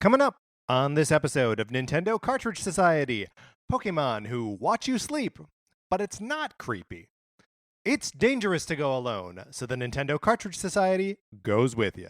Coming up on this episode of Nintendo Cartridge Society, Pokemon who watch you sleep, but it's not creepy. It's dangerous to go alone, so the Nintendo Cartridge Society goes with you.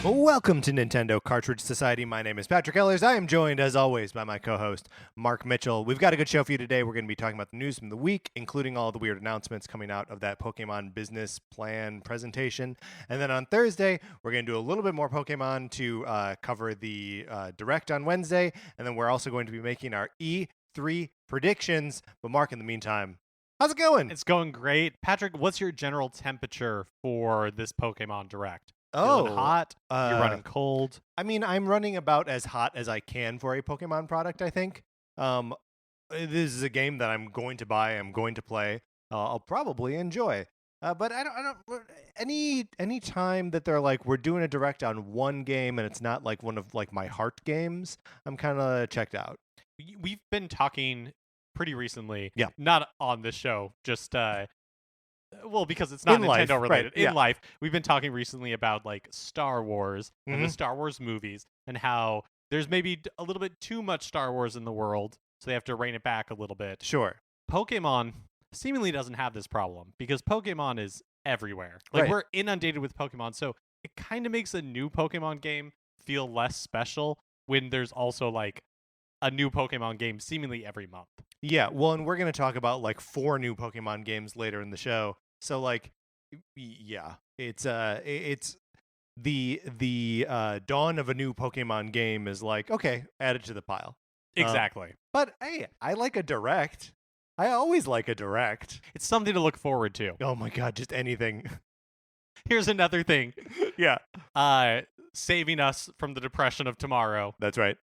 Welcome to Nintendo Cartridge Society. My name is Patrick Ellers. I am joined, as always, by my co-host, Mark Mitchell. We've got a good show for you today. We're going to be talking about the news from the week, including all the weird announcements coming out of that Pokemon business plan presentation. And then on Thursday, we're going to do a little bit more Pokemon to cover the Direct on Wednesday. And then we're also going to be making our E3 predictions. But Mark, in the meantime, how's it going? It's going great. Patrick, what's your general temperature for this Pokemon Direct? Oh, Feeling hot? You're running cold? I mean, I'm running about as hot as I can for a Pokemon product, I think. This is a game that I'm going to buy, I'm going to play, I'll probably enjoy. But I don't any time that they're like, we're doing a direct on one game and it's not like one of like my heart games, I'm kind of checked out. We've been talking pretty recently. Yeah. Not on this show, just because it's not In Nintendo life, related. right, In yeah. life, we've been talking recently about like Star Wars and the Star Wars movies and how there's maybe a little bit too much Star Wars in the world, so they have to rein it back a little bit. Sure. Pokemon seemingly doesn't have this problem because Pokemon is everywhere. Like, Right. we're inundated with Pokemon, so it kind of makes a new Pokemon game feel less special when there's also like a new Pokemon game seemingly every month. Yeah, well, and we're going to talk about like 4 new Pokemon games later in the show. So like, yeah, it's the dawn of a new Pokemon game is like, okay, add it to the pile. Exactly. But hey, I like a direct. I always like a direct. It's something to look forward to. Oh my god, just anything. Here's another thing. Yeah, Saving us from the depression of tomorrow. that's right.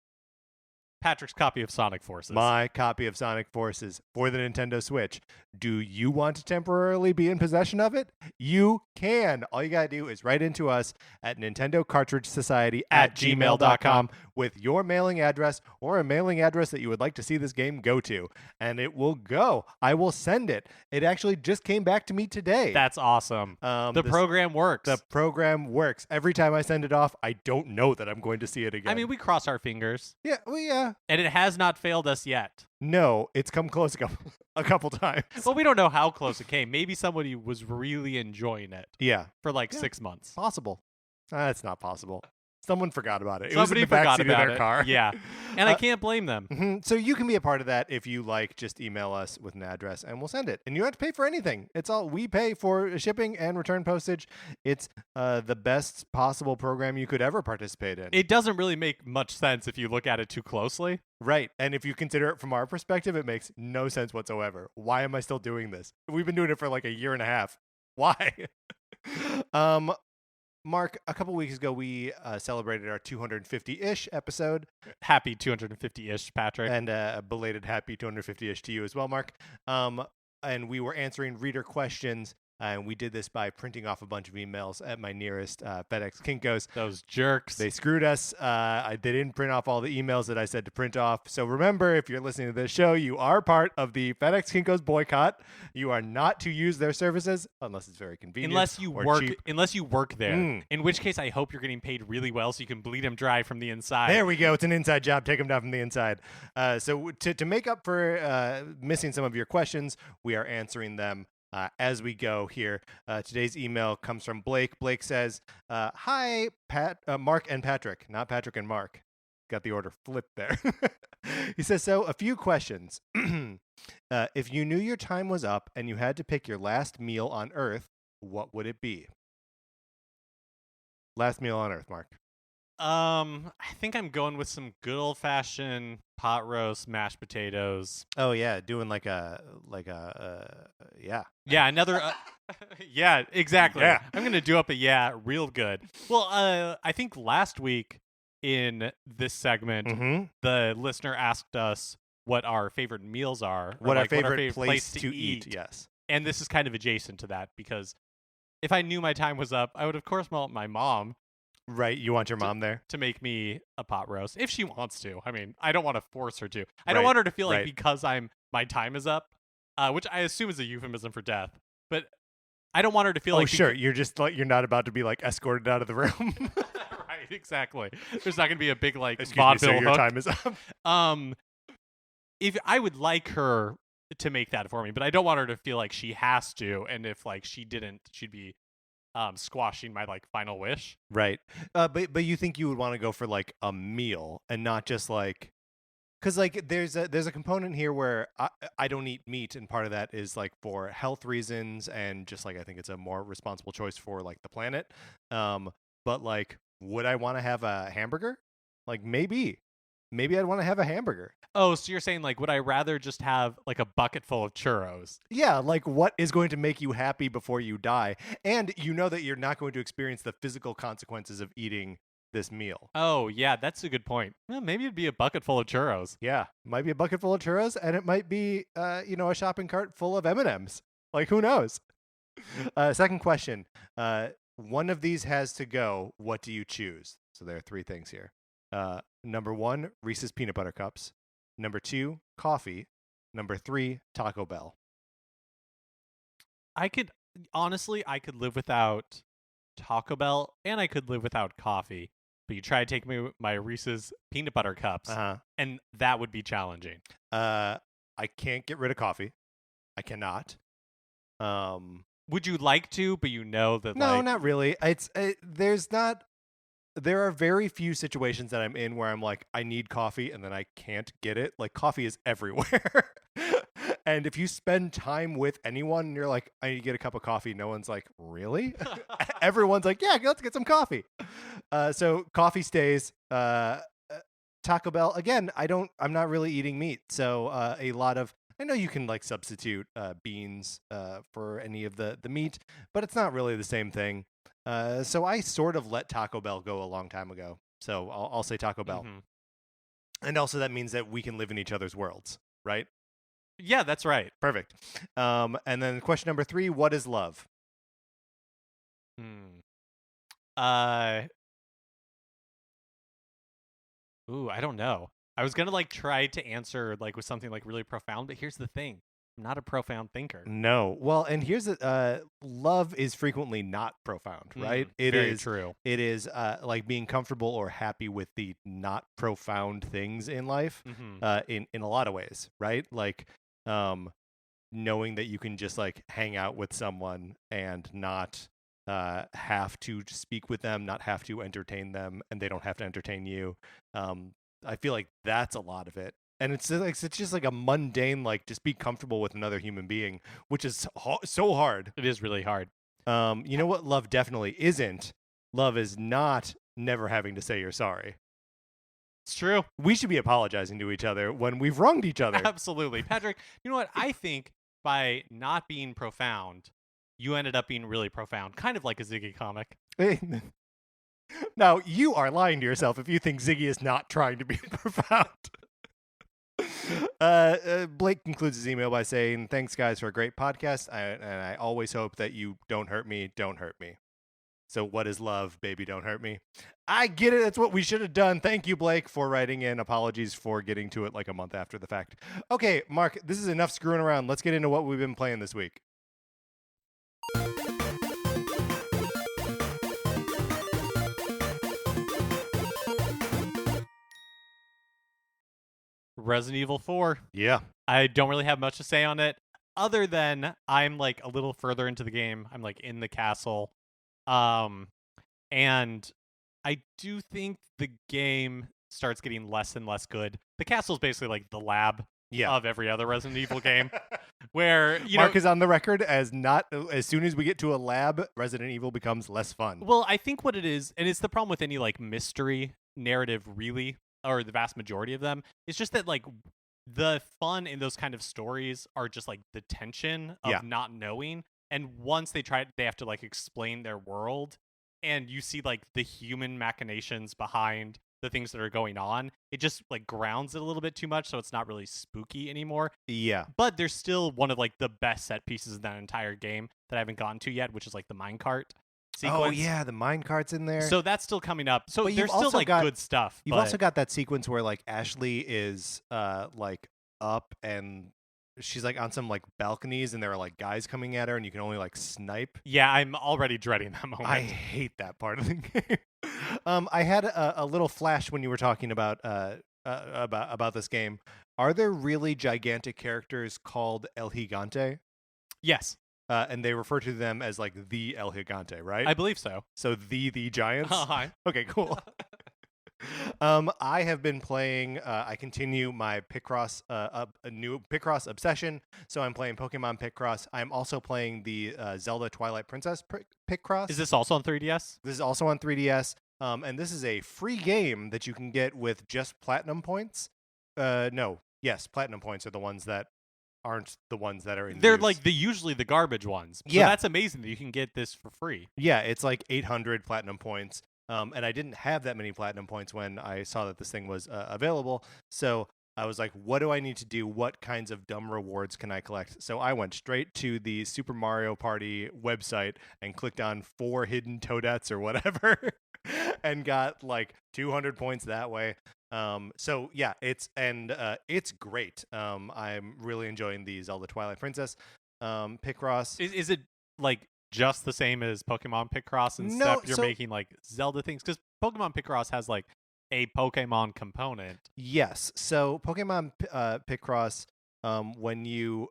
Patrick's copy of Sonic Forces. My copy of Sonic Forces for the Nintendo Switch. Do you want to temporarily be in possession of it? You can. All you gotta do is write into us at Nintendo Cartridge Society at gmail.com with your mailing address or a mailing address that you would like to see this game go to, and it will go. I will send it. It actually just came back to me today. That's awesome. The program works. The program works. Every time I send it off, I don't know that I'm going to see it again. I mean, we cross our fingers. yeah, well, yeah. And it has not failed us yet. No, it's come close a couple times. Well, we don't know how close it came. Maybe somebody was really enjoying it Yeah, for like Yeah. 6 months. possible. It's not possible. Someone forgot about it. It Somebody was in the forgot backseat of about their it. car. Yeah. And I can't blame them. Mhm. So you can be a part of that if you like. Just email us with an address and we'll send it. And you don't have to pay for anything. It's all we pay for shipping and return postage. It's the best possible program you could ever participate in. It doesn't really make much sense if you look at it too closely. Right. And if you consider it from our perspective, it makes no sense whatsoever. Why am I still doing this? We've been doing it for like a year and a half. Why? Mark, a couple weeks ago, we celebrated our 250-ish episode. Happy 250-ish, Patrick. And a belated happy 250-ish to you as well, Mark. And we were answering reader questions. And we did this by printing off a bunch of emails at my nearest FedEx Kinko's. Those jerks. They screwed us. They didn't print off all the emails that I said to print off. So remember, if you're listening to this show, you are part of the FedEx Kinko's boycott. You are not to use their services unless it's very convenient. Unless you or work, cheap. there. In which case, I hope you're getting paid really well so you can bleed them dry from the inside. There we go. It's an inside job. Take them down from the inside. So to make up for missing some of your questions, we are answering them as we go here. Today's email comes from Blake. Blake says, hi, Mark and Patrick. Not Patrick and Mark. Got the order flipped there. He says, so a few questions. If you knew your time was up and you had to pick your last meal on Earth, what would it be? Last meal on Earth, Mark. I think I'm going with some good old-fashioned pot roast, mashed potatoes. Oh yeah, doing like a yeah. Yeah, another yeah, exactly. Yeah. I'm going to do up a real good. Well, I think last week in this segment, the listener asked us what our favorite meals are. What or our like favorite place to eat. Yes. And this is kind of adjacent to that because if I knew my time was up, I would of course want my mom Right, you want your mom there? to make me a pot roast if she wants to. I mean, I don't want to force her to. I don't Right, want her to feel like right. because my time is up, which I assume is a euphemism for death. But I don't want her to feel Oh, like sure. You're just like you're not about to be like escorted out of the room. right, exactly. There's not going to be a big like Excuse me, vaudeville sir, your hook. time is up. If I would like her to make that for me, but I don't want her to feel like she has to, and if like she didn't, she'd be squashing my like final wish. Right. But you think you would want to go for like a meal and not just like because like there's a component here where I don't eat meat, and part of that is like for health reasons and just like I think it's a more responsible choice for like the planet. But like, would I want to have a hamburger? Like maybe I'd want to have a hamburger. Oh, so you're saying like, would I rather just have like a bucket full of churros? Yeah, like what is going to make you happy before you die? And you know that you're not going to experience the physical consequences of eating this meal. Oh, yeah, that's a good point. Well, maybe it'd be a bucket full of churros. Yeah, might be a bucket full of churros, and it might be, a shopping cart full of M&Ms. Like, who knows? Second question. One of these has to go. What do you choose? So there are three things here. Number 1, Reese's Peanut Butter Cups. Number 2, coffee. Number 3, Taco Bell. I could live without Taco Bell and I could live without coffee. But you try to take me my Reese's peanut butter cups, and that would be challenging. I can't get rid of coffee. I cannot. Would you like to? But you know that No, like, not really. There are very few situations that I'm in where I'm like, I need coffee and then I can't get it. Like, coffee is everywhere. And if you spend time with anyone and you're like, I need to get a cup of coffee, no one's like, really? Everyone's like, yeah, let's get some coffee. So coffee stays. Taco Bell, again, I'm not really eating meat. So I know you can like substitute beans for any of the meat, but it's not really the same thing. So I sort of let Taco Bell go a long time ago. So I'll say Taco Bell. Mm-hmm. And also that means that we can live in each other's worlds, right? Yeah, that's right. Perfect. And then question number 3, what is love? I don't know. I was gonna like try to answer like with something like really profound, but here's the thing: I'm not a profound thinker. No. Well, and here's love is frequently not profound, right? Very true. It is like being comfortable or happy with the not profound things in life, in a lot of ways, right? Like, knowing that you can just like hang out with someone and not have to speak with them, not have to entertain them, and they don't have to entertain you. I feel like that's a lot of it. And it's just like a mundane, like just be comfortable with another human being, which is so hard. It is really hard. You know what love definitely isn't? Love is not never having to say you're sorry. It's true. We should be apologizing to each other when we've wronged each other. Absolutely. Patrick, you know what? I think by not being profound, you ended up being really profound, kind of like a Ziggy comic. Now, you are lying to yourself if you think Ziggy is not trying to be profound. Blake concludes his email by saying, thanks, guys, for a great podcast. And I always hope that you don't hurt me. So what is love, baby? Don't hurt me. I get it. That's what we should have done. Thank you, Blake, for writing in. Apologies for getting to it like a month after the fact. Okay, Mark, this is enough screwing around. Let's get into what we've been playing this week. Resident Evil 4. Yeah. I don't really have much to say on it, other than I'm like a little further into the game. I'm like in the castle. And I do think the game starts getting less and less good. The castle's basically like the lab of every other Resident Evil game, where Mark is on the record as soon as we get to a lab, Resident Evil becomes less fun. Well, I think what it is, and it's the problem with any like mystery narrative, really, or the vast majority of them, it's just that like the fun in those kind of stories are just like the tension of not knowing. And once they have to like explain their world, and you see like the human machinations behind the things that are going on. It just like grounds it a little bit too much, so it's not really spooky anymore. Yeah. But there's still one of like the best set pieces in that entire game that I haven't gotten to yet, which is like the minecart sequence. Oh yeah, the minecart's in there. So that's still coming up. So But you've there's still also like got- good stuff. You've also got that sequence where like Ashley is like up and she's like on some like balconies and there are like guys coming at her and you can only like snipe. Yeah, I'm already dreading that moment. I hate that part of the game. I had a little flash when you were talking about this game. Are there really gigantic characters called El Gigante? Yes. And they refer to them as like the El Gigante, right? I believe so. So the giants. Hi. Okay, cool. I have been playing. I continue my Picross, a new Picross obsession. So I'm playing Pokemon Picross. I'm also playing the Zelda Twilight Princess Picross. Is this also on 3DS? This is also on 3DS. And this is a free game that you can get with just platinum points. No, yes, platinum points are the ones that aren't the ones that are in They're use. like usually the garbage ones. So Yeah. that's amazing that you can get this for free. Yeah, it's like 800 platinum points. And I didn't have that many platinum points when I saw that this thing was available. So I was like, what do I need to do? What kinds of dumb rewards can I collect? So I went straight to the Super Mario Party website and clicked on 4 hidden Toadettes or whatever and got like 200 points that way. So yeah, it's great. I'm really enjoying the Zelda Twilight Princess Picross. Is it like just the same as Pokemon Picross and No, stuff? You're so- making like Zelda things? Because Pokemon Picross has like a Pokemon component. Yes. So Pokemon Picross, when you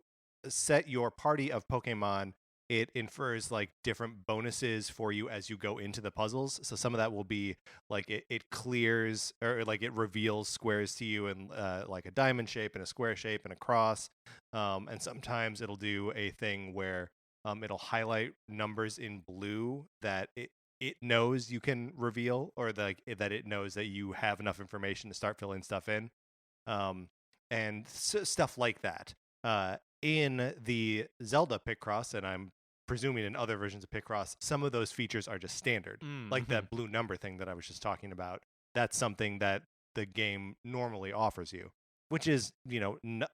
set your party of Pokemon, it infers like different bonuses for you as you go into the puzzles. So some of that will be like it clears or like it reveals squares to you in like a diamond shape and a square shape and a cross. And sometimes it'll do a thing where it'll highlight numbers in blue that it knows you can reveal, or that it knows that you have enough information to start filling stuff in, and stuff like that. In the Zelda Picross, and I'm presuming in other versions of Picross, some of those features are just standard, like that blue number thing that I was just talking about. That's something that the game normally offers you, which is,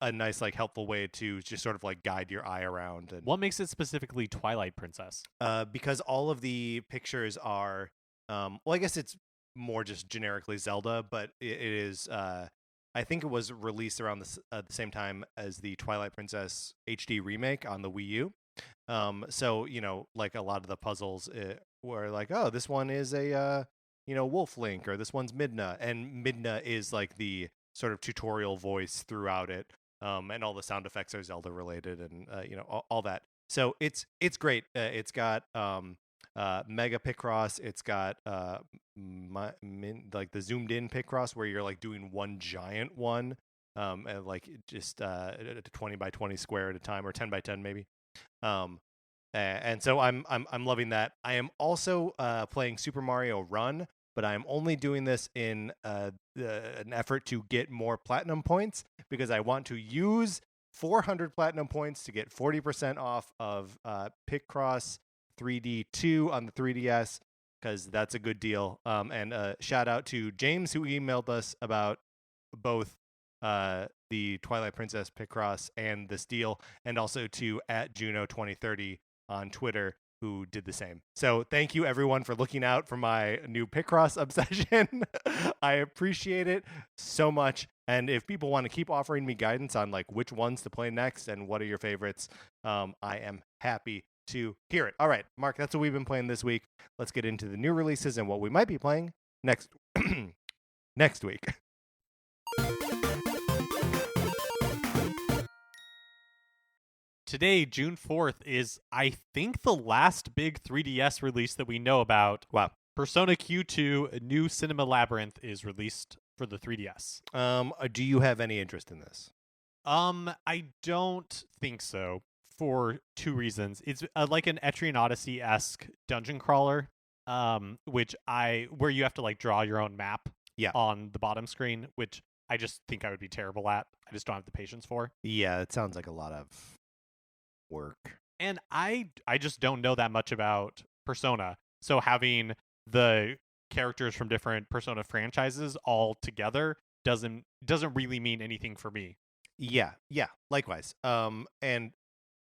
a nice, like, helpful way to just sort of like guide your eye around. And What makes it specifically Twilight Princess? because all of the pictures are, well, I guess it's more just generically Zelda, but it is. I think it was released around the same time as the Twilight Princess HD remake on the Wii U. So like a lot of the puzzles were like, oh, this one is a Wolf Link, or this one's Midna, and Midna is like the sort of tutorial voice throughout it, and all the sound effects are Zelda related, and all that. So it's great. It's got Mega Picross. It's got like the zoomed in Picross, where you're like doing one giant one, and like just 20 by 20 square at a time, or 10 by 10 maybe. And so I'm loving that. I am also playing Super Mario Run, but I'm only doing this in an effort to get more platinum points, because I want to use 400 platinum points to get 40% off of Picross 3D2 on the 3DS, because that's a good deal. And shout out to James, who emailed us about both the Twilight Princess Picross and this deal, and also to @Juno2030 on Twitter, who did the same. So thank you, everyone, for looking out for my new Picross obsession. I appreciate it so much. And if people want to keep offering me guidance on like which ones to play next and what are your favorites, I am happy to hear it. All right, Mark, that's what we've been playing this week. Let's get into the new releases and what we might be playing next next week. Today, June 4th, is, I think, the last big 3DS release that we know about. Wow. Persona Q2 New Cinema Labyrinth is released for the 3DS. Do you have any interest in this? I don't think so, for 2 reasons. It's like an Etrian Odyssey-esque dungeon crawler, where you have to like draw your own map on the bottom screen, which I just think I would be terrible at. I just don't have the patience for. Yeah, it sounds like a lot of work. And I just don't know that much about Persona. So having the characters from different Persona franchises all together doesn't really mean anything for me. Yeah, likewise. And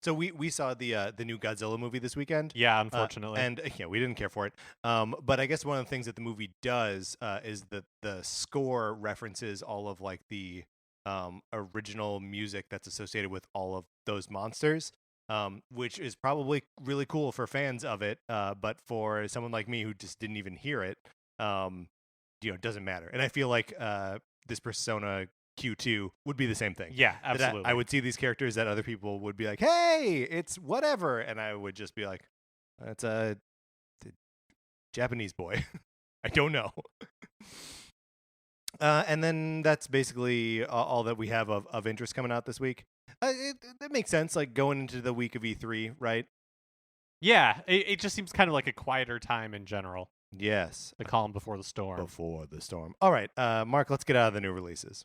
so we saw the new Godzilla movie this weekend. Yeah, unfortunately. And we didn't care for it. But I guess one of the things that the movie does is that the score references all of like the original music that's associated with all of those monsters. Which is probably really cool for fans of it, but for someone like me who just didn't even hear it, it doesn't matter. And I feel like this Persona Q2 would be the same thing. Yeah, absolutely. I would see these characters that other people would be like, "Hey, it's whatever," and I would just be like, "That's a Japanese boy." I don't know. And then that's basically all that we have of interest coming out this week. That makes sense, like going into the week of E3, right? Yeah, it just seems kind of like a quieter time in general. Yes. The calm before the storm. Before the storm. All right, Mark, let's get out of the new releases.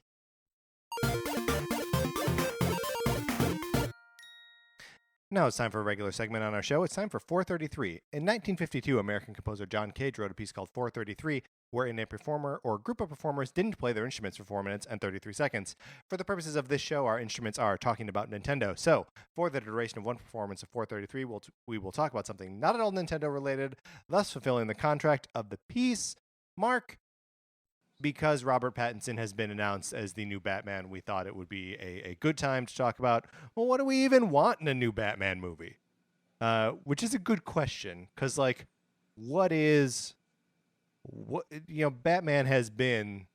Now it's time for a regular segment on our show. It's time for 433. In 1952, American composer John Cage wrote a piece called 433, wherein a performer or group of performers didn't play their instruments for 4 minutes and 33 seconds. For the purposes of this show, our instruments are talking about Nintendo. So, for the duration of one performance of 433, we will talk about something not at all Nintendo related, thus fulfilling the contract of the piece. Mark, because Robert Pattinson has been announced as the new Batman, we thought it would be a good time to talk about, well, what do we even want in a new Batman movie? Which is a good question, because, like, Batman has been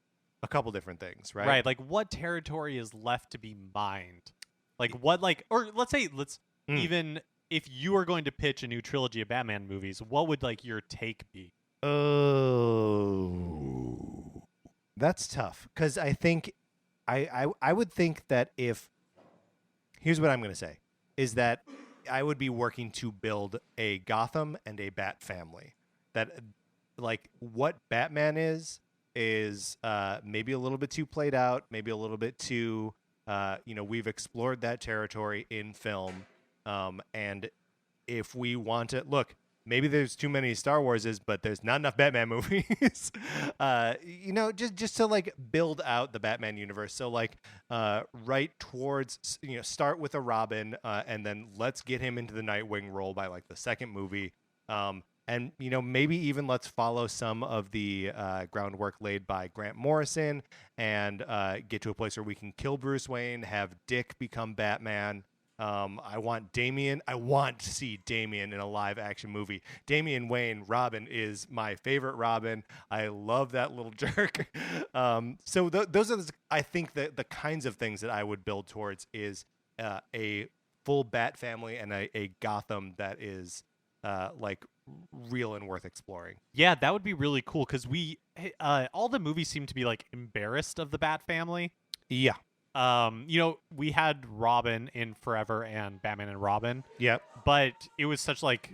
a couple different things, right? Right, like, what territory is left to be mined? Like, or let's say, even if you are going to pitch a new trilogy of Batman movies, what would, like, your take be? Oh, that's tough, because I think I would think that here's what I'm going to say, is that I would be working to build a Gotham and a Bat family. That, like, what Batman is maybe a little bit too played out, maybe a little bit too, we've explored that territory in film. And if we want to, look, maybe there's too many Star Warses, but there's not enough Batman movies. Just to, like, build out the Batman universe. So, like, right towards, start with a Robin, and then let's get him into the Nightwing role by, like, the second movie. And, maybe even let's follow some of the groundwork laid by Grant Morrison and get to a place where we can kill Bruce Wayne, have Dick become Batman. I want to see Damian in a live action movie. Damian Wayne Robin is my favorite Robin. I love that little jerk. So those are, I think, the kinds of things that I would build towards is a full Bat family and a Gotham that is like real and worth exploring. Yeah, that would be really cool, because all the movies seem to be, like, embarrassed of the Bat family. Yeah. We had Robin in Forever and Batman and Robin. Yep. But it was such, like,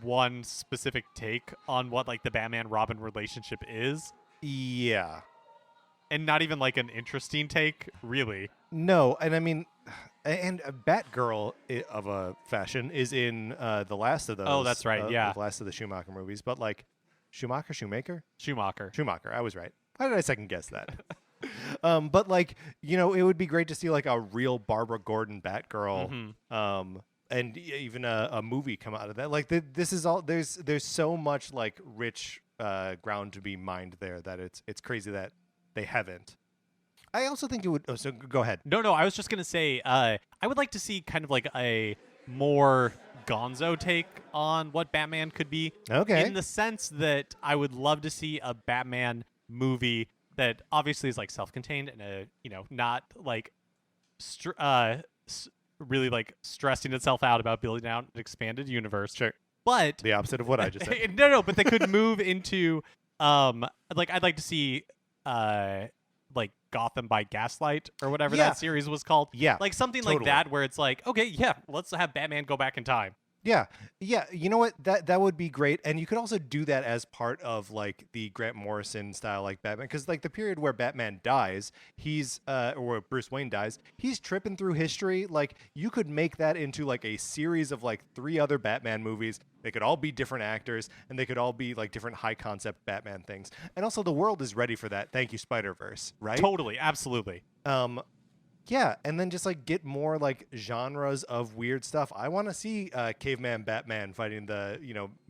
one specific take on what, like, the Batman-Robin relationship is. Yeah. And not even, like, an interesting take, really. No, and I mean, and Batgirl of a fashion is in the last of those. Oh, that's right, yeah. The last of the Schumacher movies. But, like, Schumacher? Schumacher. I was right. Why did I second guess that? But, like, it would be great to see, like, a real Barbara Gordon Batgirl, and even a movie come out of that. Like, this is all, there's so much, like, rich ground to be mined there that it's crazy that they haven't. I also think it would. Oh, so go ahead. No, I was just gonna say, I would like to see kind of like a more gonzo take on what Batman could be. Okay. In the sense that I would love to see a Batman movie that obviously is, like, self-contained and not, like, really, like, stressing itself out about building out an expanded universe. Sure. But the opposite of what I just said. No, but they could move into like, I'd like to see like Gotham by Gaslight or whatever that series was called. Yeah. Like something totally. like that, where it's like, okay, yeah, let's have Batman go back in time. Yeah. Yeah. You know what? That would be great. And you could also do that as part of like the Grant Morrison style like Batman. Because like the period where Batman dies, he's or where Bruce Wayne dies, he's tripping through history. Like you could make that into like a series of like 3 other Batman movies. They could all be different actors and they could all be like different high concept Batman things. And also the world is ready for that. Thank you, Spider-Verse, right? Totally, absolutely. Yeah, and then just like get more like genres of weird stuff. I want to see Caveman Batman fighting the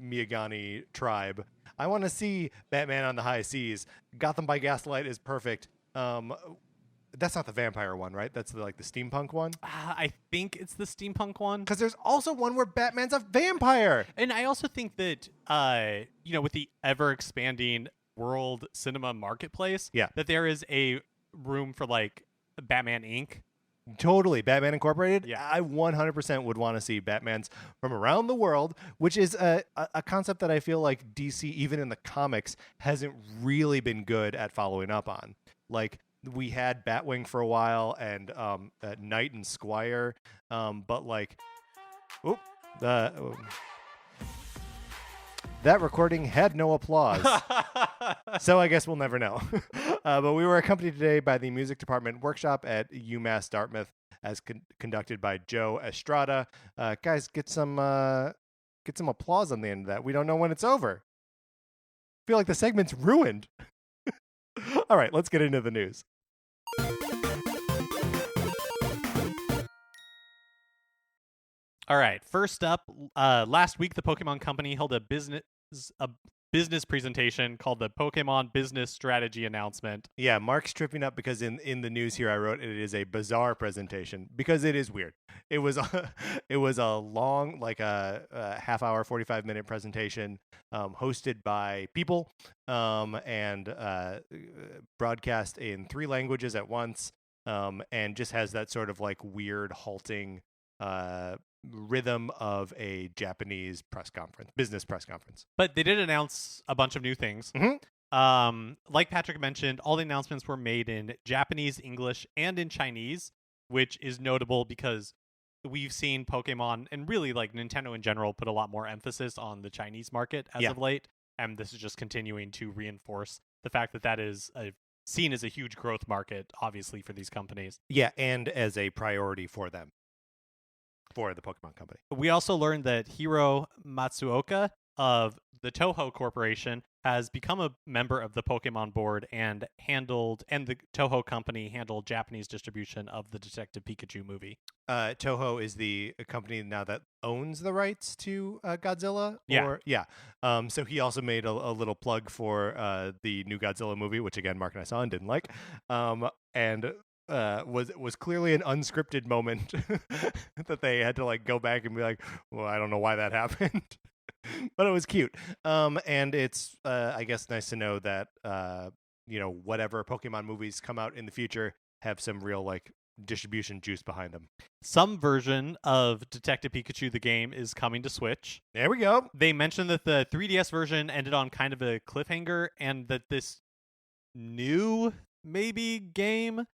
Miyagani tribe. I want to see Batman on the high seas. Gotham by Gaslight is perfect. That's not the vampire one, right? That's like the steampunk one. I think it's the steampunk one. Because there's also one where Batman's a vampire. And I also think that, with the ever expanding world cinema marketplace, Yeah. that there is a room for like Batman Inc. Totally. Batman Incorporated. Yeah. I 100% would want to see Batmans from around the world, which is a concept that I feel like DC, even in the comics, hasn't really been good at following up on. Like, we had Batwing for a while and Knight and Squire, but like, that recording had no applause. So I guess we'll never know. But we were accompanied today by the music department workshop at UMass Dartmouth as conducted by Joe Estrada. Guys, get some applause on the end of that. We don't know when it's over. I feel like the segment's ruined. All right, let's get into the news. All right. First up, last week the Pokemon Company held a business presentation called the Pokemon Business Strategy Announcement. Yeah, Mark's tripping up because in the news here I wrote it is a bizarre presentation because it is weird. It was a long, like a half hour, 45-minute presentation hosted by people and broadcast in 3 languages at once and just has that sort of like weird halting rhythm of a Japanese business press conference. But they did announce a bunch of new things. Mm-hmm. Like Patrick mentioned, all the announcements were made in Japanese, English, and in Chinese, which is notable because we've seen Pokemon and really like Nintendo in general put a lot more emphasis on the Chinese market as of late. And this is just continuing to reinforce the fact that is seen as a huge growth market, obviously, for these companies. Yeah, and as a priority for them. For the Pokemon Company. We also learned that Hiro Matsuoka of the Toho Corporation has become a member of the Pokemon board and the Toho Company handled Japanese distribution of the Detective Pikachu movie. Toho is the company now that owns the rights to Godzilla. So he also made a little plug for the new Godzilla movie, which again Mark and I saw and didn't like. Was clearly an unscripted moment that they had to like go back and be like, well, I don't know why that happened, but it was cute. And it's I guess nice to know that whatever Pokemon movies come out in the future have some real like distribution juice behind them. Some version of Detective Pikachu the game is coming to Switch. There we go. They mentioned that the 3DS version ended on kind of a cliffhanger and that this new version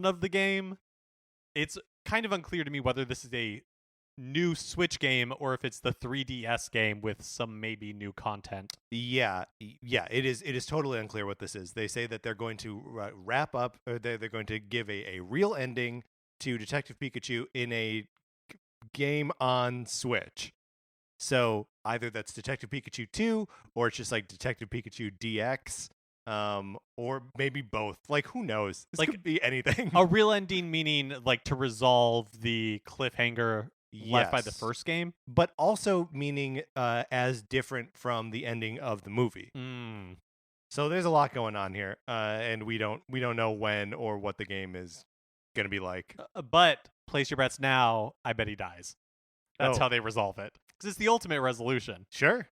of the game, it's kind of unclear to me whether this is a new Switch game or if it's the 3DS game with some maybe new content. Yeah, it is totally unclear what this is. They say that they're going to wrap up, or they're going to give a real ending to Detective Pikachu in a game on Switch. So either that's Detective Pikachu 2 or it's just like Detective Pikachu DX. Or maybe both. Like, who knows? This could be anything. A real ending meaning like to resolve the cliffhanger left by the first game, but also meaning as different from the ending of the movie. So there's a lot going on here, and we don't know when or what the game is gonna be like. But place your bets now. I bet he dies. That's how they resolve it, because it's the ultimate resolution. Sure,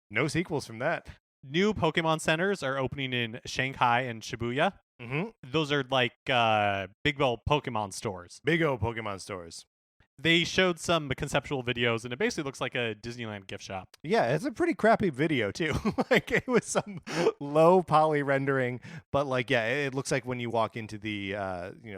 no sequels from that. New Pokemon centers are opening in Shanghai and Shibuya. Mm-hmm. Those are like big old Pokemon stores. Big old Pokemon stores. They showed some conceptual videos, and it basically looks like a Disneyland gift shop. Yeah, it's a pretty crappy video, too. Like, it was some low poly rendering, but, like, yeah, it looks like when you walk into the,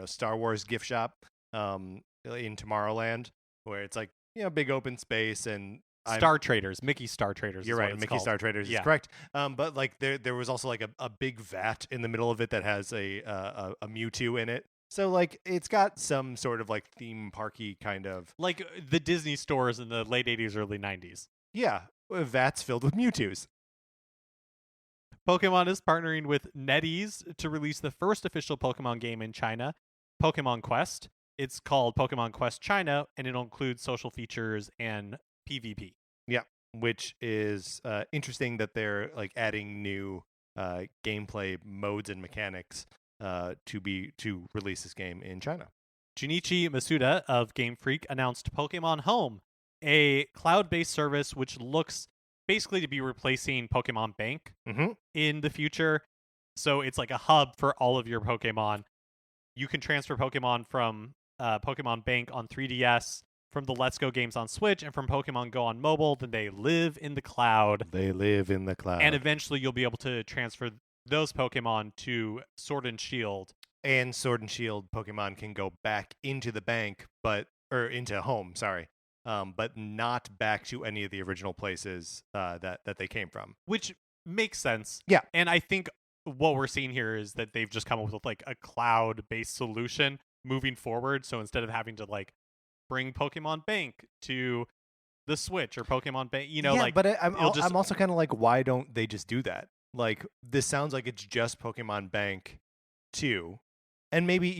Star Wars gift shop in Tomorrowland, where it's, like, big open space and Star Traders, Mickey Star Traders. You're is right. what it's Mickey called. Star Traders is correct. But like there was also like a big vat in the middle of it that has a Mewtwo in it. So like it's got some sort of like theme parky kind of like the Disney stores in the late 80s, early 90s. vats filled with Mewtwo's. Pokemon is partnering with NetEase to release the first official Pokemon game in China, Pokemon Quest. It's called Pokemon Quest China, and it'll include social features and PvP. Yeah, which is interesting that they're like adding new gameplay modes and mechanics to release this game in China. Junichi Masuda of Game Freak announced Pokemon Home, a cloud-based service which looks basically to be replacing Pokemon Bank in the future. So it's like a hub for all of your Pokemon. You can transfer Pokemon from Pokemon Bank on 3DS, from the Let's Go games on Switch, and from Pokemon Go on mobile. Then they live in the cloud. And eventually you'll be able to transfer those Pokemon to Sword and Shield. And Sword and Shield Pokemon can go back into the bank, or into home, sorry. But not back to any of the original places that they came from. Which makes sense. Yeah. And I think what we're seeing here is that they've just come up with like a cloud-based solution moving forward. So instead of having to like bring Pokemon Bank to the Switch or Pokemon Bank, but I'm also kind of like, why don't they just do that? Like, this sounds like it's just Pokemon Bank 2. And maybe,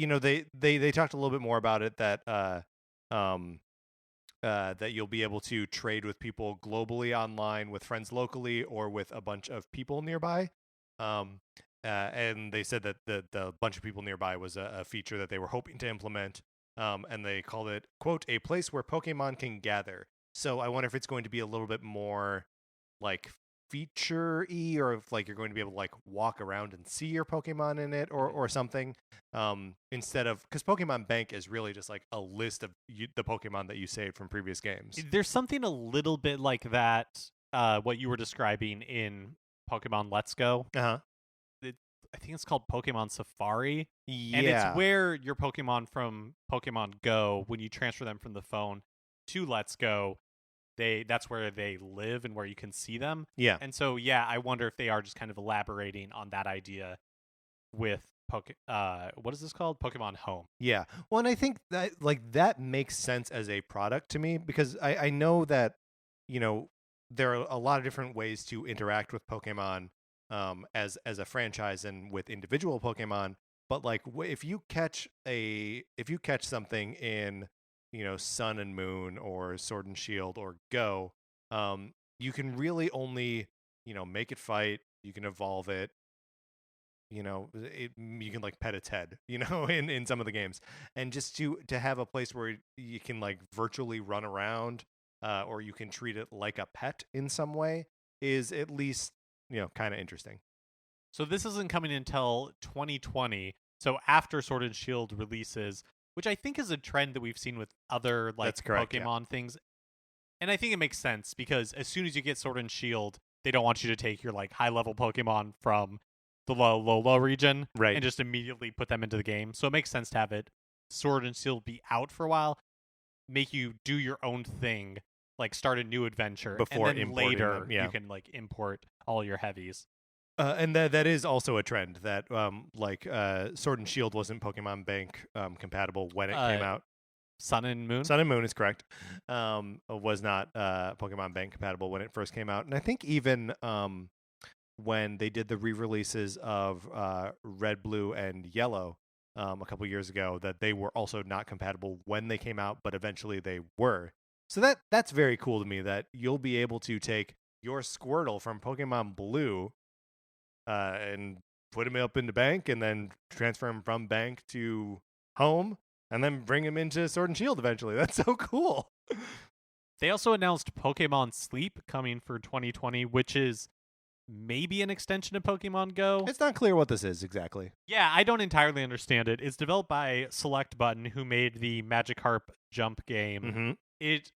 they talked a little bit more about it that that you'll be able to trade with people globally online, with friends locally, or with a bunch of people nearby. And they said that the bunch of people nearby was a feature that they were hoping to implement. And they called it, quote, a place where Pokemon can gather. So I wonder if it's going to be a little bit more like feature-y, or if like you're going to be able to like walk around and see your Pokemon in it or something, instead of, because Pokemon Bank is really just like a list of the Pokemon that you saved from previous games. There's something a little bit like that, what you were describing in Pokemon Let's Go. I think it's called Pokemon Safari. Yeah. And it's where your Pokemon from Pokemon Go, when you transfer them from the phone to Let's Go, that's where they live and where you can see them. Yeah. And so, yeah, I wonder if they are just kind of elaborating on that idea with what is this called? Pokemon Home. Yeah. Well, and I think that that makes sense as a product to me, because I know that, there are a lot of different ways to interact with Pokemon as a franchise and with individual Pokemon. But like if you catch something in Sun and Moon or Sword and Shield or Go, you can really only make it fight. You can evolve it. You can like pet its head. In some of the games, and just to have a place where you can like virtually run around, or you can treat it like a pet in some way, is at least kind of interesting. So this isn't coming until 2020. So after Sword and Shield releases, which I think is a trend that we've seen with other like Pokemon things. And I think it makes sense, because as soon as you get Sword and Shield, they don't want you to take your like high level Pokemon from the low region, right, and just immediately put them into the game. So it makes sense to have it Sword and Shield be out for a while, make you do your own thing, like start a new adventure before, and then later them, yeah. you can like import all your heavies. And that is also a trend that Sword and Shield wasn't Pokemon Bank compatible when it came out. Sun and Moon is correct. Was not Pokemon Bank compatible when it first came out, and I think even when they did the re-releases of Red, Blue, and Yellow a couple years ago, that they were also not compatible when they came out, but eventually they were. So that's very cool to me, that you'll be able to take your Squirtle from Pokemon Blue and put him up into Bank, and then transfer him from Bank to Home, and then bring him into Sword and Shield eventually. That's so cool. They also announced Pokemon Sleep coming for 2020, which is maybe an extension of Pokemon Go. It's not clear what this is exactly. Yeah, I don't entirely understand it. It's developed by Select Button, who made the Magikarp jump game. Mm-hmm. It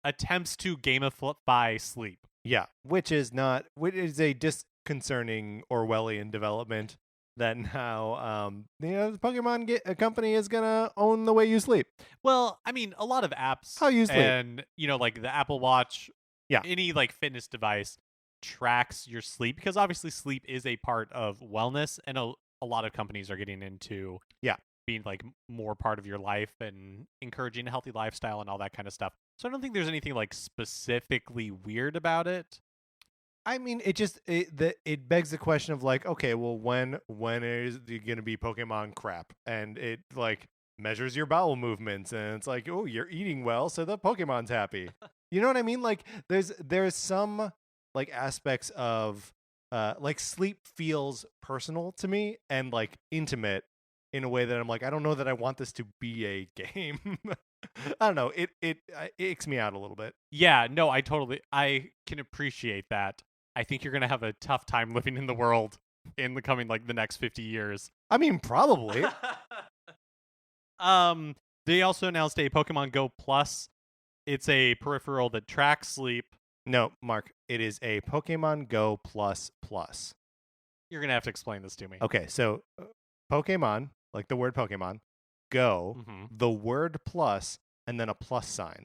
attempts to gamify sleep. Yeah, which is a disconcerting Orwellian development. that now the Pokemon company is gonna own the way you sleep. Well, I mean, a lot of apps How you sleep. and like the Apple Watch, Yeah. any like fitness device tracks your sleep, because obviously sleep is a part of wellness, and a lot of companies are getting into being like more part of your life and encouraging a healthy lifestyle and all that kind of stuff. So I don't think there's anything like specifically weird about it. I mean, it begs the question of like, okay, well, when is it going to be Pokemon crap? And it like measures your bowel movements, and it's like, oh, you're eating well, so the Pokemon's happy. You know what I mean? Like, there's some like aspects of like sleep feels personal to me and like intimate in a way that I'm like, I don't know that I want this to be a game. I don't know. It icks me out a little bit. Yeah, no, I can appreciate that. I think you're gonna have a tough time living in the world in the coming like the next 50 years. I mean, probably. They also announced a Pokemon Go Plus. It's a peripheral that tracks sleep. No, Mark, it is a Pokemon Go Plus Plus. You're gonna have to explain this to me. Okay, so Pokemon, like the word Pokemon, Go, the word plus, and then a plus sign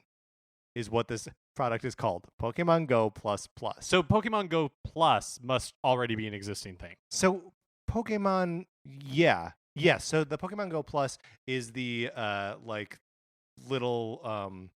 is what this product is called. Pokemon Go Plus Plus. So Pokemon Go Plus must already be an existing thing. So Pokemon, yeah. So the Pokemon Go Plus is the like little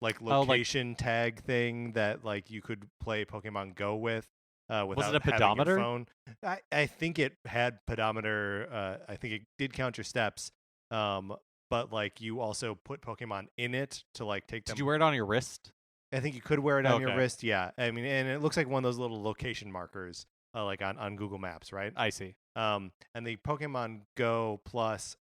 like location tag thing that like you could play Pokemon Go with. Without was it a having pedometer? your phone. I think it had pedometer. I think it did count your steps. But like you also put Pokemon in it to like take them. Did you wear it on your wrist? I think you could wear it on your wrist. Yeah, I mean, and it looks like one of those little location markers, like on Google Maps, right? I see. And the Pokemon Go Plus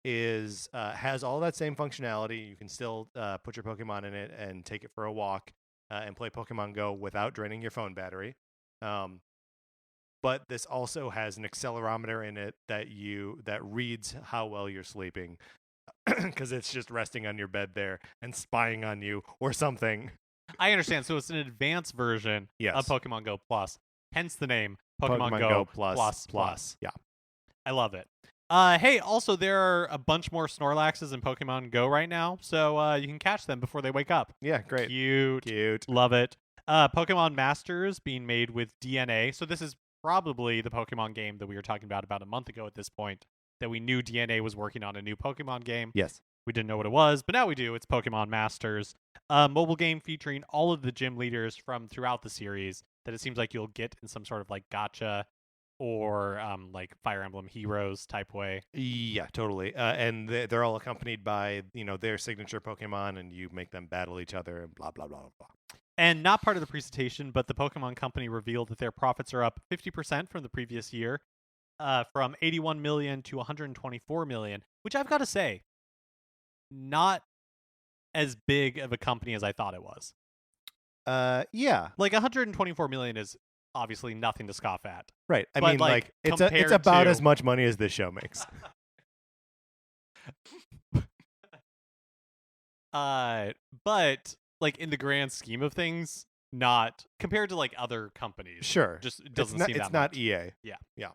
is has all that same functionality. You can still put your Pokemon in it and take it for a walk. And play Pokemon Go without draining your phone battery. But this also has an accelerometer in it that reads how well you're sleeping, because it's just resting on your bed there and spying on you or something. I understand. So it's an advanced version of Pokemon Go Plus, hence the name Pokemon Go Plus. Yeah, I love it. Hey, also there are a bunch more Snorlaxes in Pokemon Go right now, so you can catch them before they wake up. Yeah, great. Cute. Love it. Pokemon Masters being made with DNA. So this is probably the Pokemon game that we were talking about a month ago at this point, that we knew DNA was working on a new Pokemon game. Yes. We didn't know what it was, but now we do. It's Pokemon Masters. Mobile game featuring all of the gym leaders from throughout the series that it seems like you'll get in some sort of like gacha or like Fire Emblem Heroes type way. Yeah, totally. And they're all accompanied by their signature Pokemon, and you make them battle each other and blah blah blah blah. And not part of the presentation, but the Pokemon Company revealed that their profits are up 50% from the previous year, from 81 million to 124 million, which I've got to say, not as big of a company as I thought it was. Yeah, like 124 million is obviously nothing to scoff at. Right. I mean, like it's about as much money as this show makes. But like in the grand scheme of things, not compared to like other companies. Sure. Just doesn't seem that much. It's not EA. Yeah.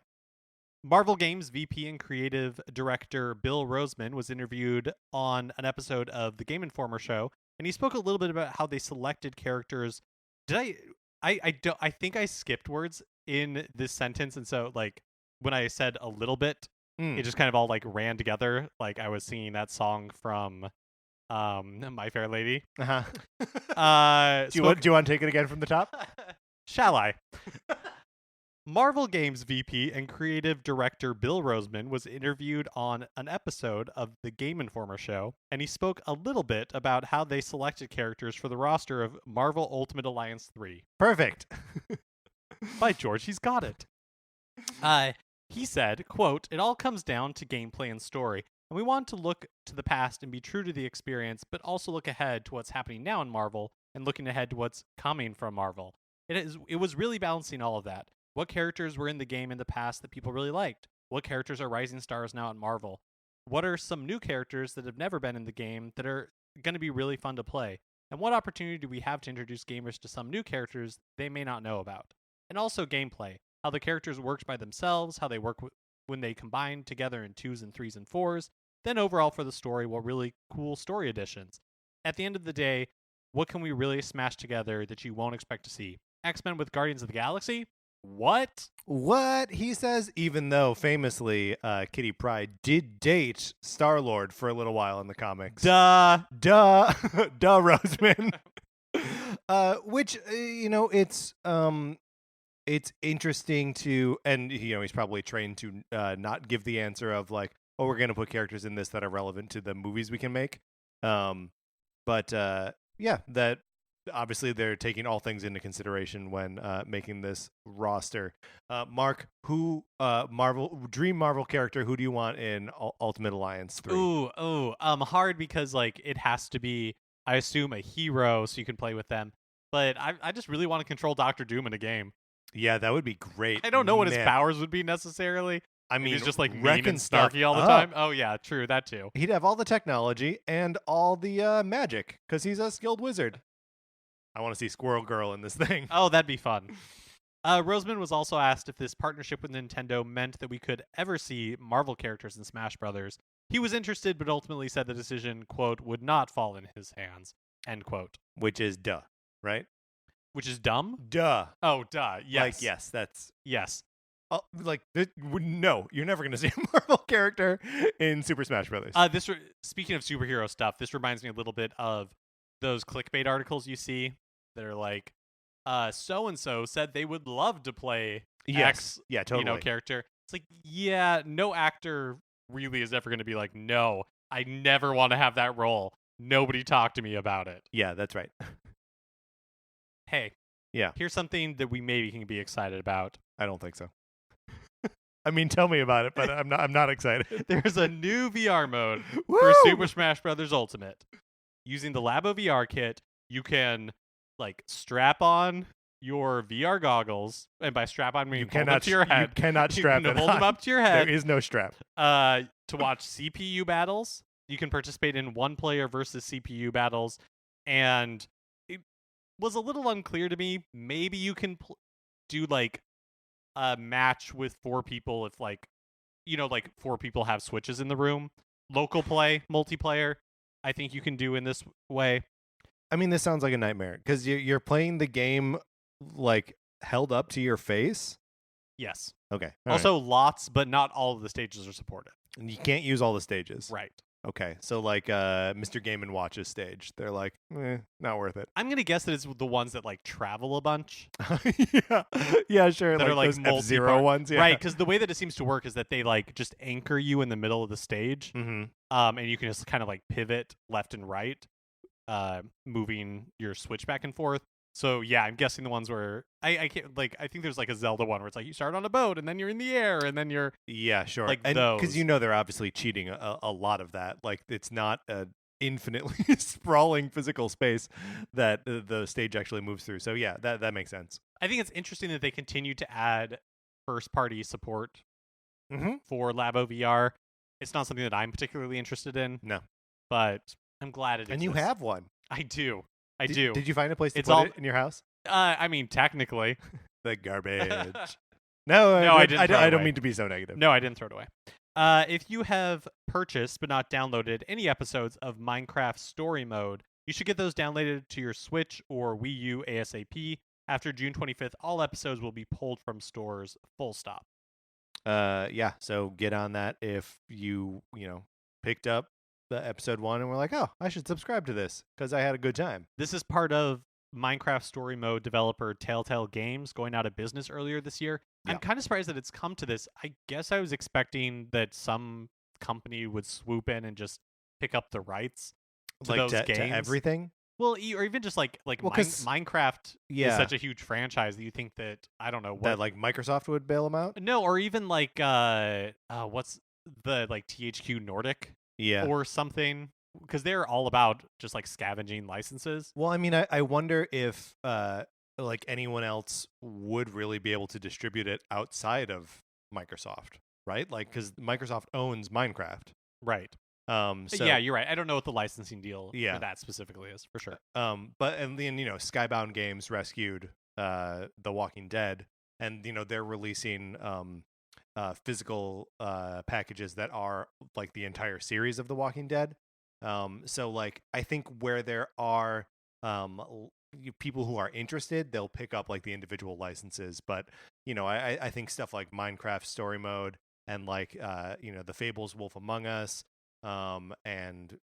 Marvel Games VP and creative director Bill Roseman was interviewed on an episode of the Game Informer show, and he spoke a little bit about how they selected characters. I think I skipped words in this sentence, and so like when I said a little bit, it just kind of all like ran together, like I was singing that song from My Fair Lady. Do you want to take it again from the top? Shall I? Marvel Games VP and creative director Bill Roseman was interviewed on an episode of the Game Informer show, and he spoke a little bit about how they selected characters for the roster of Marvel Ultimate Alliance 3. Perfect. By George, he's got it. He said, quote, "It all comes down to gameplay and story, and we want to look to the past and be true to the experience, but also look ahead to what's happening now in Marvel and looking ahead to what's coming from Marvel. It was really balancing all of that. What characters were in the game in the past that people really liked? What characters are rising stars now at Marvel? What are some new characters that have never been in the game that are going to be really fun to play? And what opportunity do we have to introduce gamers to some new characters they may not know about? And also gameplay. how the characters worked by themselves, how they work when they combine together in 2s and 3s and 4s. Then overall for the story, what really cool story additions. At the end of the day, what can we really smash together that you won't expect to see? X-Men with Guardians of the Galaxy? What? What? He says, even though famously Kitty Pryde did date Star-Lord for a little while in the comics. Duh, Roseman. Which, it's interesting to, and, he's probably trained to not give the answer of like, oh, we're going to put characters in this that are relevant to the movies we can make. But that obviously they're taking all things into consideration when making this roster. Mark, who dream Marvel character, who do you want in Ultimate Alliance 3? Hard because like it has to be, I assume, a hero so you can play with them. But I just really want to control Doctor Doom in a game. Yeah, that would be great. I don't know what his powers would be necessarily. I mean, he's just like mean and snarky all the time. Oh yeah, true, that too. He'd have all the technology and all the magic because he's a skilled wizard. I want to see Squirrel Girl in this thing. Oh, that'd be fun. Roseman was also asked if this partnership with Nintendo meant that we could ever see Marvel characters in Smash Brothers. He was interested, but ultimately said the decision, quote, would not fall in his hands, end quote. Which is duh, right? Which is dumb? Duh. Oh, duh. Yes. Like, yes, that's... Yes. No, you're never going to see a Marvel character in Super Smash Brothers. Speaking of superhero stuff, this reminds me a little bit of those clickbait articles you see that are like, so-and-so said they would love to play X, totally. Character. It's like, yeah, no actor really is ever going to be like, no, I never want to have that role. Nobody talk to me about it. Yeah, that's right. Hey. Yeah. Here's something that we maybe can be excited about. I don't think so. I mean, tell me about it, but I'm not excited. There's a new VR mode Woo! for Super Smash Brothers Ultimate. Using the Labo VR kit, you can strap on your VR goggles, and by strap on I mean hold them up to your head. You cannot strap it. Hold them up to your head. There is no strap. To watch CPU battles, you can participate in one-player versus CPU battles, and it was a little unclear to me. Maybe you can do a match with 4 people if 4 people have switches in the room. Local play, multiplayer, I think you can do in this way. I mean, this sounds like a nightmare because you're playing the game held up to your face. Yes. Okay. Also, lots, but not all of the stages are supported. And you can't use all the stages. Right. Okay. So Mr. Game & Watch's stage, they're not worth it. I'm going to guess that it's the ones that travel a bunch. Yeah, sure. That are those F-Zero ones. Yeah. Right, because the way that it seems to work is that they just anchor you in the middle of the stage. Mm-hmm. And you can just kind of pivot left and right, moving your switch back and forth. So yeah, I'm guessing the ones where I can't I think there's a Zelda one where it's you start on a boat and then you're in the air and then you're sure, and because they're obviously cheating a lot of that. It's not an infinitely sprawling physical space that the stage actually moves through. So yeah, that makes sense. I think it's interesting that they continue to add first party support for Labo VR. It's not something that I'm particularly interested in. No, but I'm glad it exists. And you have one. I do. I do. Did you find a place to put it in your house? I mean, technically. The garbage. No, I didn't. I don't mean to be so negative. No, I didn't throw it away. If you have purchased but not downloaded any episodes of Minecraft Story Mode, you should get those downloaded to your Switch or Wii U ASAP. After June 25th, all episodes will be pulled from stores, full stop. Yeah, so get on that if you picked up the episode 1 and we're oh, I should subscribe to this because I had a good time. This is part of Minecraft Story Mode developer Telltale Games going out of business earlier this year. Yeah. I'm kind of surprised that it's come to this. I guess I was expecting that some company would swoop in and just pick up the rights to those games. To everything? Well, or even just Minecraft is such a huge franchise that you think that, I don't know. What, that Microsoft would bail them out? No, or even what's the THQ Nordic? Yeah. Or something, because they're all about just scavenging licenses. Well, I mean, I wonder if anyone else would really be able to distribute it outside of Microsoft, right? Because Microsoft owns Minecraft. Right. So, yeah, you're right. I don't know what the licensing deal for that specifically is, for sure. But then Skybound Games rescued The Walking Dead and they're releasing physical packages that are like the entire series of The Walking Dead. So like I think where there are people who are interested, they'll pick up like the individual licenses. But I think stuff like Minecraft Story Mode and like the Fables Wolf Among Us, and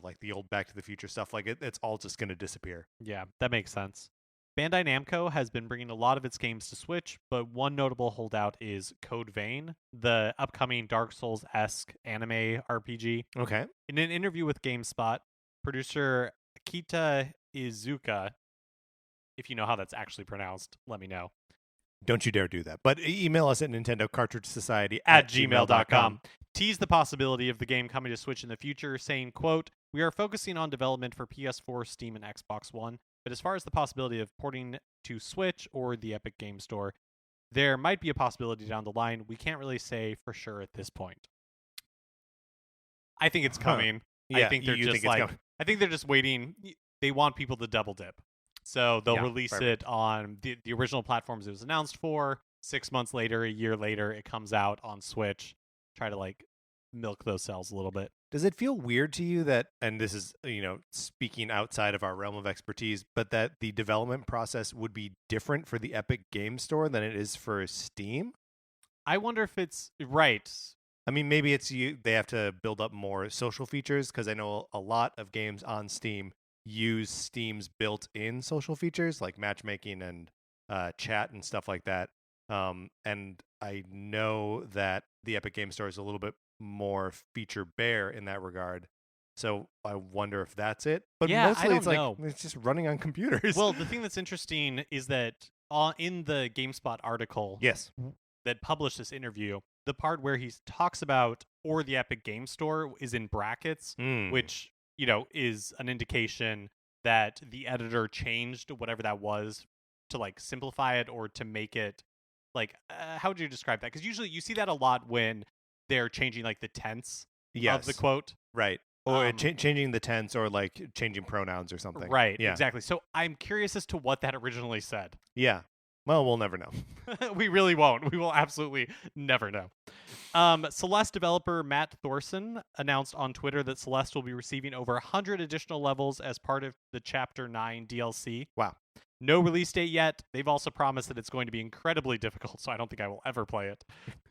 like the old Back to the Future stuff, like it's all just going to disappear. Yeah, that makes sense. Bandai Namco has been bringing a lot of its games to Switch, but one notable holdout is Code Vein, the upcoming Dark Souls-esque anime RPG. Okay. In an interview with GameSpot, producer Akita Izuka, if you know how that's actually pronounced, let me know. Don't you dare do that. But email us at Nintendo Cartridge Society at gmail.com. Tease the possibility of the game coming to Switch in the future, saying, quote, "We are focusing on development for PS4, Steam, and Xbox One, but as far as the possibility of porting to Switch or the Epic Game Store, there might be a possibility down the line. We can't really say for sure at this point." I think it's coming. Yeah, I think they're just I think they're just waiting. They want people to double dip. So they'll release it on the original platforms it was announced for. 6 months later, a year later, it comes out on Switch. Try to like milk those sales a little bit. Does it feel weird to you that, and this is, speaking outside of our realm of expertise, but that the development process would be different for the Epic Game Store than it is for Steam? I wonder if it's right. I mean, maybe they have to build up more social features, because I know a lot of games on Steam use Steam's built-in social features like matchmaking and chat and stuff like that. And I know that the Epic Game Store is a little bit more feature bare in that regard. So I wonder if that's it. But mostly it's like it's just running on computers. Well, the thing that's interesting is that in the GameSpot article that published this interview, the part where he talks about or the Epic Game Store is in brackets, which is an indication that the editor changed whatever that was to like simplify it or to make it like how would you describe that? Because usually you see that a lot when they're changing like the tense of the quote, right? Or changing the tense, or like changing pronouns or something, right? Yeah, exactly. So I'm curious as to what that originally said. Yeah. Well, we'll never know. We really won't. We will absolutely never know. Celeste developer Matt Thorson announced on Twitter that Celeste will be receiving over 100 additional levels as part of the Chapter 9 DLC. Wow. No release date yet. They've also promised that it's going to be incredibly difficult, so I don't think I will ever play it.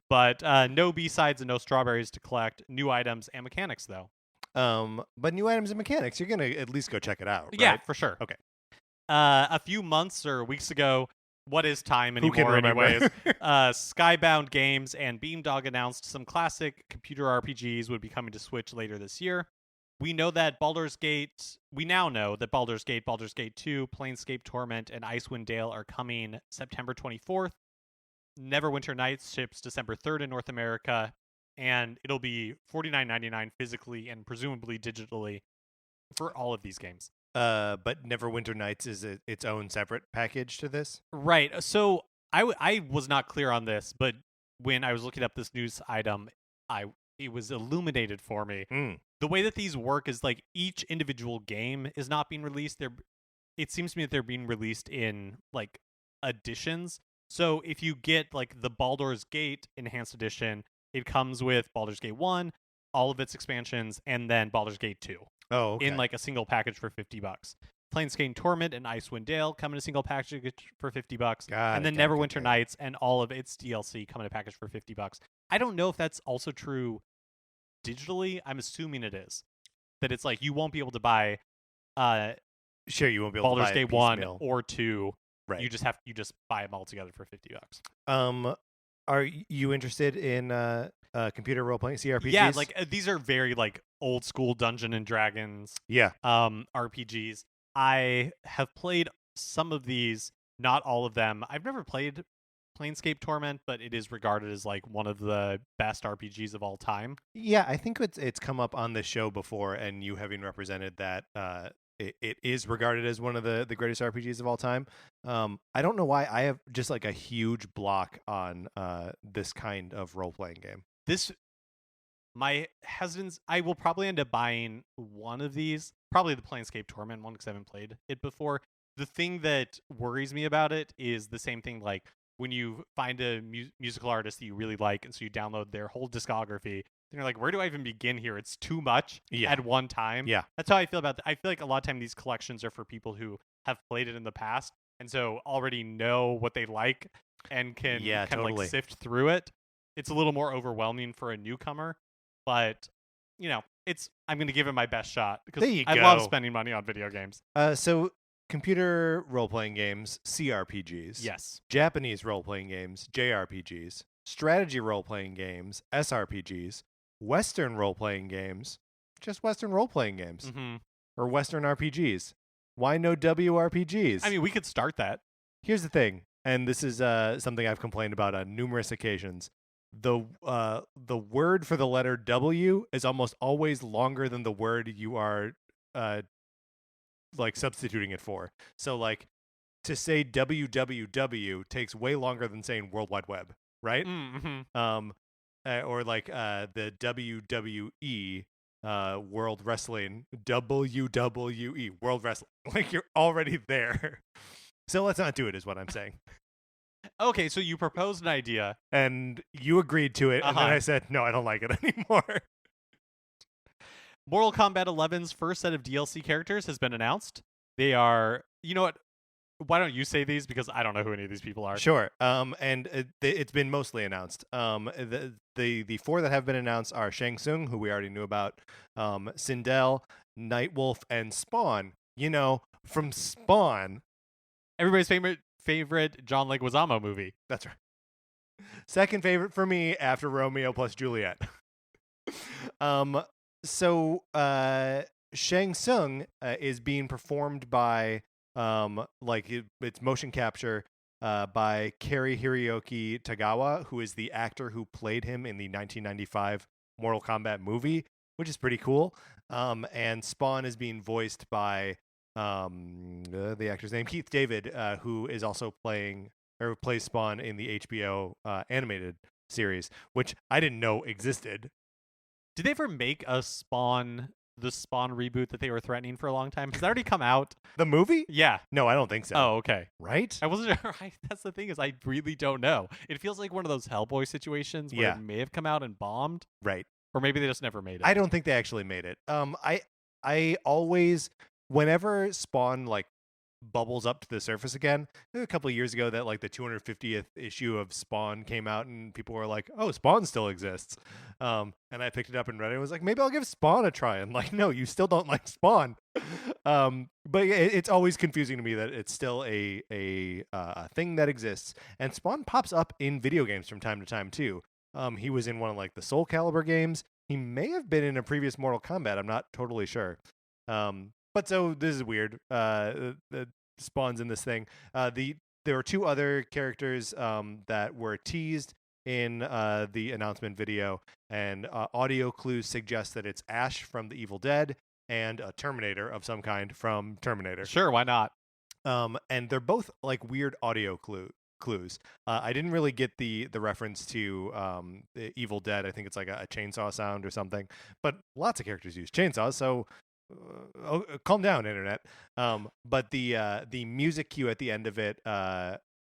But no B-sides and no strawberries to collect. New items and mechanics, though. But new items and mechanics, you're going to at least go check it out, right? Yeah, for sure. Okay. A few months or weeks ago, what is time anymore? Who can remember? Anyways, Skybound Games and Beamdog announced some classic computer RPGs would be coming to Switch later this year. We now know that Baldur's Gate, Baldur's Gate 2, Planescape Torment, and Icewind Dale are coming September 24th. Neverwinter Nights ships December 3rd in North America, and it'll be $49.99 physically and presumably digitally for all of these games. But Neverwinter Nights is its own separate package to this? Right. So I was not clear on this, but when I was looking up this news item, it was illuminated for me. The way that these work is like each individual game is not being released. It seems to me that they're being released in like editions. So if you get like the Baldur's Gate Enhanced Edition, it comes with Baldur's Gate 1, all of its expansions, and then Baldur's Gate 2. Oh, okay. In like a single package for $50. Planescape Torment and Icewind Dale come in a single package for $50. And then Neverwinter Nights and all of its DLC come in a package for $50. I don't know if that's also true digitally. I'm assuming it is. That it's like you won't be able to buy sure, you won't be able Baldur's to buy Gate 1 or 2. Right. You just buy them all together for $50. Are you interested in computer role-playing CRPGs? Yeah, like these are very like old school Dungeon and Dragons RPGs. I have played some of these, not all of them. I've never played Planescape Torment, but it is regarded as like one of the best RPGs of all time. Yeah, I think it's come up on the show before, and you having represented that it is regarded as one of the greatest RPGs of all time. I don't know why I have just like a huge block on this kind of role-playing game. My hesitance, I will probably end up buying one of these, probably the Planescape Torment one, because I haven't played it before. The thing that worries me about it is the same thing like when you find a musical artist that you really like, and so you download their whole discography, then you're like, where do I even begin here? It's too much at one time. Yeah. That's how I feel about that. I feel like a lot of time these collections are for people who have played it in the past, and so already know what they like and can kind of like sift through it. It's a little more overwhelming for a newcomer, but I'm going to give it my best shot because I love spending money on video games. So computer role-playing games, CRPGs. Yes. Japanese role-playing games, JRPGs. Strategy role-playing games, SRPGs. Western role-playing games, just Western role-playing games. Mm-hmm. Or Western RPGs. Why no WRPGs? I mean, we could start that. Here's the thing, and this is something I've complained about on numerous occasions. The word for the letter W is almost always longer than the word you are like substituting it for. So like to say WWW takes way longer than saying World Wide Web, right? Mm-hmm. Or like the WWE World Wrestling, WWE World Wrestling. Like you're already there. So let's not do it is what I'm saying. Okay, so you proposed an idea. And you agreed to it, and then I said, no, I don't like it anymore. Mortal Kombat 11's first set of DLC characters has been announced. They are, you know what? Why don't you say these? Because I don't know who any of these people are. Sure. And it's been mostly announced. The four that have been announced are Shang Tsung, who we already knew about, Sindel, Nightwolf, and Spawn. You know, from Spawn. Everybody's favorite John Leguizamo movie. That's right. Second favorite for me after Romeo plus Juliet. So Shang Tsung is being performed by it's motion capture by Kari Hiroyuki Tagawa, who is the actor who played him in the 1995 Mortal Kombat movie, which is pretty cool. And Spawn is being voiced by the actor's name, Keith David, who is also plays Spawn in the HBO animated series, which I didn't know existed. Did they ever make the Spawn reboot that they were threatening for a long time? Has that already come out? The movie? Yeah. No, I don't think so. Oh, okay. Right? I wasn't sure. That's the thing is I really don't know. It feels like one of those Hellboy situations where it may have come out and bombed. Right. Or maybe they just never made it. I don't think they actually made it. I always, whenever Spawn bubbles up to the surface again, a couple of years ago that the 250th issue of Spawn came out and people were like, oh, Spawn still exists. And I picked it up and read it and was like, maybe I'll give Spawn a try. And no, you still don't like Spawn. But it's always confusing to me that it's still a thing that exists. And Spawn pops up in video games from time to time too. He was in one of the Soul Calibur games. He may have been in a previous Mortal Kombat. I'm not totally sure. But so this is weird. Spawn's in this thing. There were two other characters that were teased in the announcement video, and audio clues suggest that it's Ash from The Evil Dead and a Terminator of some kind from Terminator. Sure, why not? And they're both weird audio clues. I didn't really get the reference to the Evil Dead. I think it's a chainsaw sound or something. But lots of characters use chainsaws, so calm down, internet. But the music cue at the end of it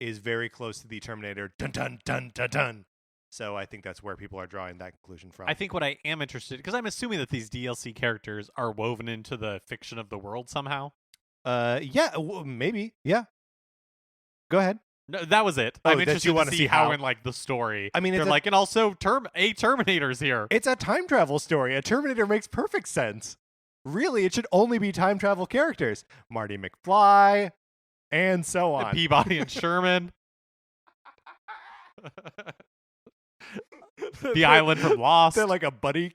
is very close to the Terminator dun dun dun dun dun. So I think that's where people are drawing that conclusion from. I think what I am interested, because I'm assuming that these DLC characters are woven into the fiction of the world somehow. Yeah, maybe. Yeah. Go ahead. No, that was it. I'm interested to see how in the story. I mean, they're and also a Terminator's here. It's a time travel story. A Terminator makes perfect sense. Really, it should only be time travel characters. Marty McFly, and so on. Peabody and Sherman. The island from Lost. They're like a buddy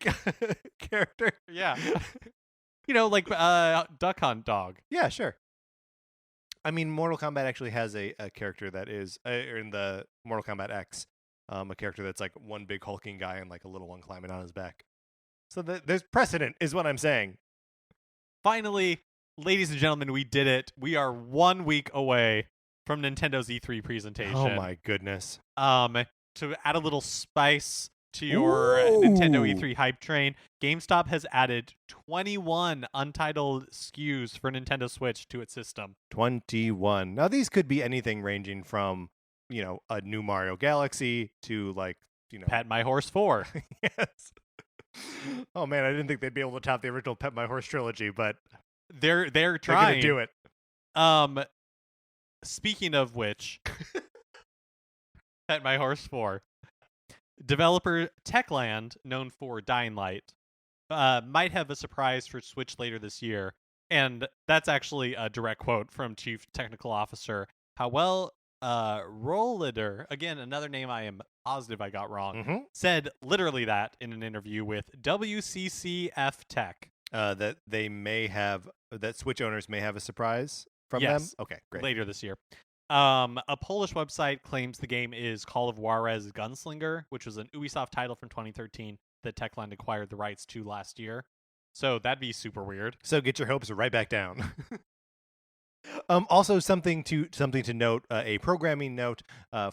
character. Yeah. Duck Hunt Dog. Yeah, sure. I mean, Mortal Kombat actually has a character that is, in the Mortal Kombat X, a character that's one big hulking guy and a little one climbing on his back. So there's precedent, is what I'm saying. Finally, ladies and gentlemen, we did it. We are 1 week away from Nintendo's E3 presentation. Oh my goodness. To add a little spice to your Nintendo E3 hype train, GameStop has added 21 untitled SKUs for Nintendo Switch to its system. 21. Now, these could be anything ranging from a new Mario Galaxy to like, Pet My Horse 4. Yes. Oh man, I didn't think they'd be able to top the original Pet My Horse trilogy, but They're they're trying gonna do it. Speaking of which, Pet My Horse 4. Developer Techland, known for Dying Light, might have a surprise for Switch later this year. And that's actually a direct quote from Chief Technical Officer Howell Rolleder, again, another name I am positive I got wrong, said literally that in an interview with WCCF Tech. That Switch owners may have a surprise from them? Okay, great. Later this year. A Polish website claims the game is Call of Juarez Gunslinger, which was an Ubisoft title from 2013 that Techland acquired the rights to last year. So that'd be super weird. So get your hopes right back down. Also, something to note, a programming note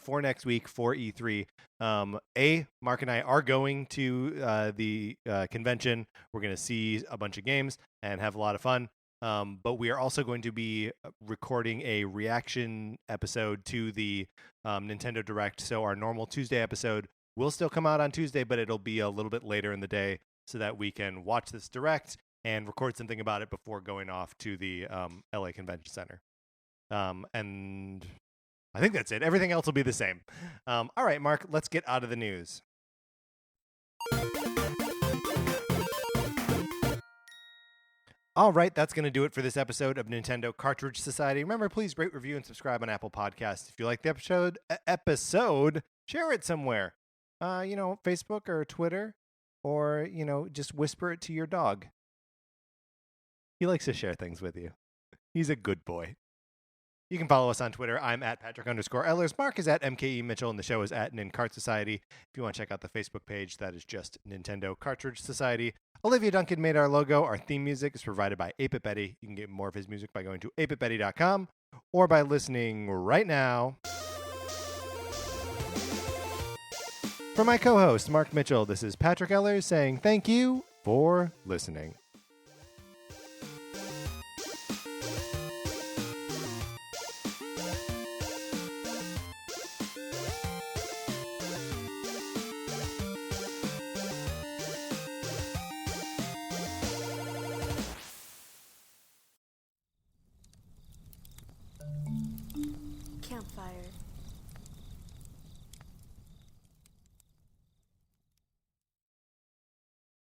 for next week for E3. Mark and I are going to the convention. We're going to see a bunch of games and have a lot of fun. But we are also going to be recording a reaction episode to the Nintendo Direct. So our normal Tuesday episode will still come out on Tuesday, but it'll be a little bit later in the day so that we can watch this Direct and record something about it before going off to the LA Convention Center. And I think that's it. Everything else will be the same. All right, Mark, let's get out of the news. All right, that's going to do it for this episode of Nintendo Cartridge Society. Remember, please rate, review, and subscribe on Apple Podcasts. If you like the episode, share it somewhere. Facebook or Twitter, or, just whisper it to your dog. He likes to share things with you. He's a good boy. You can follow us on Twitter. I'm at Patrick_Ellers. Mark is at MKE Mitchell, and the show is at Nincart Society. If you want to check out the Facebook page, that is just Nintendo Cartridge Society. Olivia Duncan made our logo. Our theme music is provided by 8-Bit Betty. You can get more of his music by going to 8bitbetty.com or by listening right now. For my co-host, Mark Mitchell, this is Patrick Ellers saying thank you for listening. Campfire.